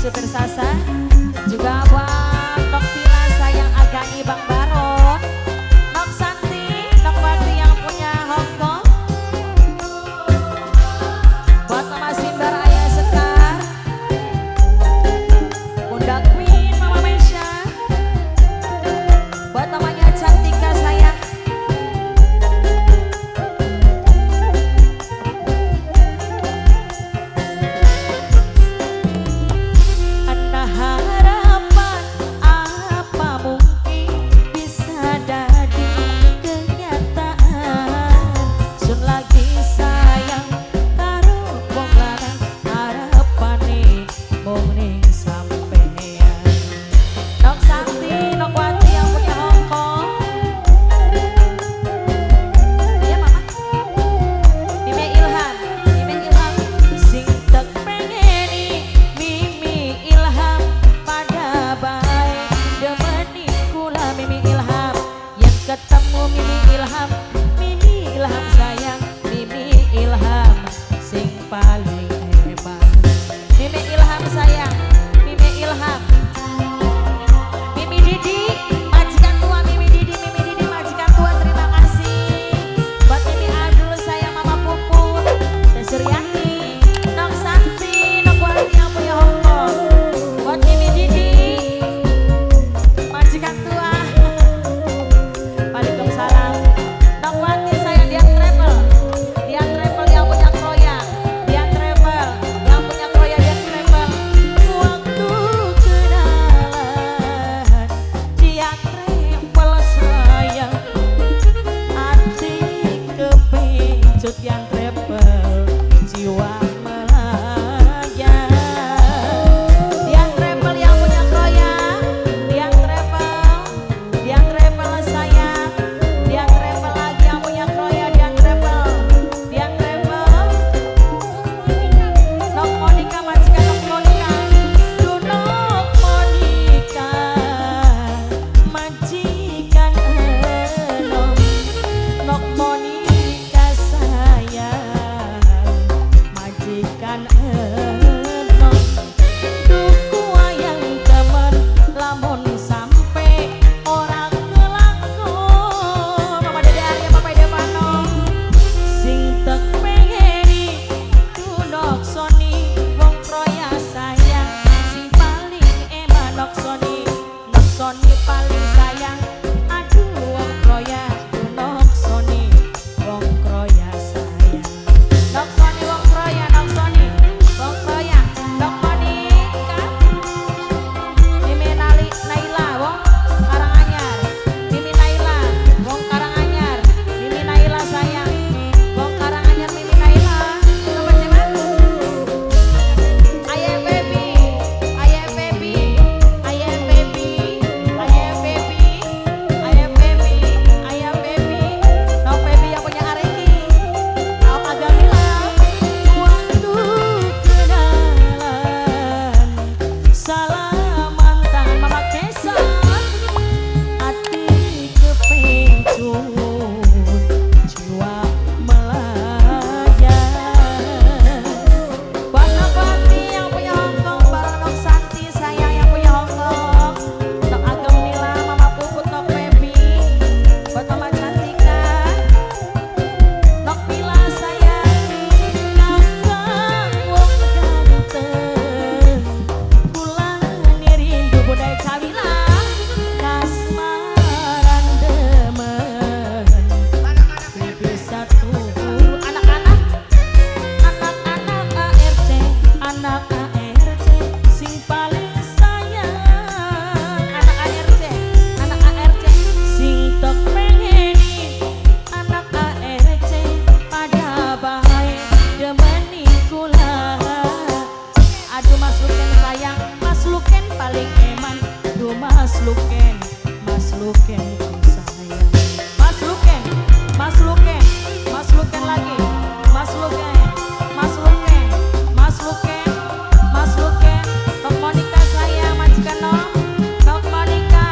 Supir Sasa, juga buat Nok Pila sayang Agani Bang Baron, Nok Santi, Nok Wati yang punya Hongkong, buat Mama Simbar Ayah Sekar, Bunda Queen Mama Mesha, buat namanya Cantika sayang. Ketemu Mimi Ilham sayang, Mimi Ilham sing paling hebat. Mimi Ilham sayang, Mimi Ilham, Mimi Didi, majikan tua Mimi Didi majikan tua, terima kasih. Buat Mimi Adul sayang, Mama Puput, Teh Suryani, Nok Santi, Nok Wati yang punya Hongkong. Buat Mimi Didi, majikan tua. Waalaikumsalam. Nok Wati sayang, dia travel yang punya Kroya, dia travel yang punya Kroya, dia travel. Waktu kenalan dia travel sayang, hati kepincut yang travel, jiwa melayang. Dia travel yang punya Kroya, dia travel sayang. Dia travel lagi yang punya Kroya, dia travel. Nok Monica majikan Nok Monica, Nok Monica majikan Nok Monica sayang, majikan duku wayang temen lamun sampai orang kelakon. Mama Dede Arya, Papa Devano, sing tek pengeni Nok Sony, wong Kroya sayang, sing paling eman Nok Sony paling sayang. Aduh wong Kroya, Nok Sony, wong Kroya sayang. Nok Sony wong Kroya, Nok Sony wong Kroya. Nok Monica, Mimi Naila wong Karanganyar, Mimi Naila wong Karanganyar, Mimi Naila sayang, wong Karanganyar Mimi Naila. Sama siapa? Ayah baby, ayah baby, ayah baby, ayah baby, ayah baby, ayah baby. Nok baby yang punya Areki, Nok Agamila. Waktu kenalan salaman tangan Mama Kesan, hati kepincut, jiwa melayang. Buat Nok Wati yang punya Hongkong, bareng Nok Santi sayang yang punya Hongkong, Nok Agamila, Mama Puput, Nok Baby. Buat Mama Cantika, Nok Pila sayang, kakak wong ganteng, bulan rindu budaya Kawila, kasmaran demen, bibi satu. Anak-anak ARC, sing paling sayang. Anak ARC, sing tek pengeni anak ARC pada baik demeni kula. Aduh Mas Luken sayang, Mas Luken paling eman. Duh Mas Luken sayang. Mas Luken lagi. Mas Luken, Nok Monica sayang, majikan Nok Monica,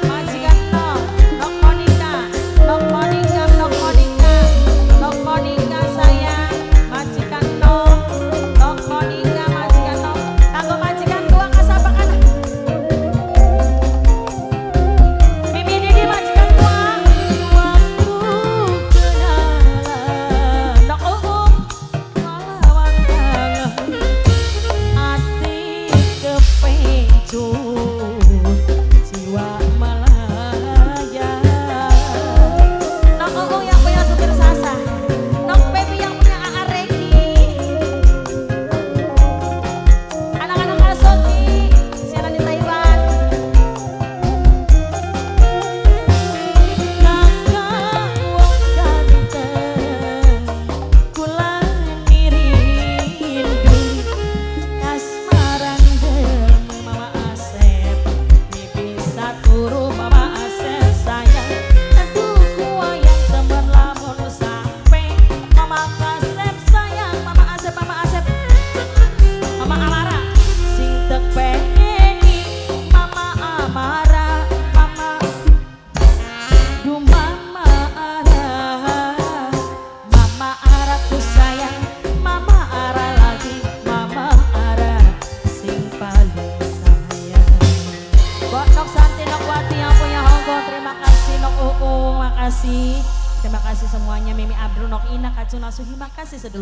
majikan Nok Monica, Nok Monica sayang, majikan Nok Monica, majikan Nok. Tanggo majikan tua Nok Wati yang punya Hongkong. Terima kasih Nok Uung, makasih. Terima kasih semuanya. Mimi Abdul, Nok Ina, Kacuna Suhi, makasih sedulur.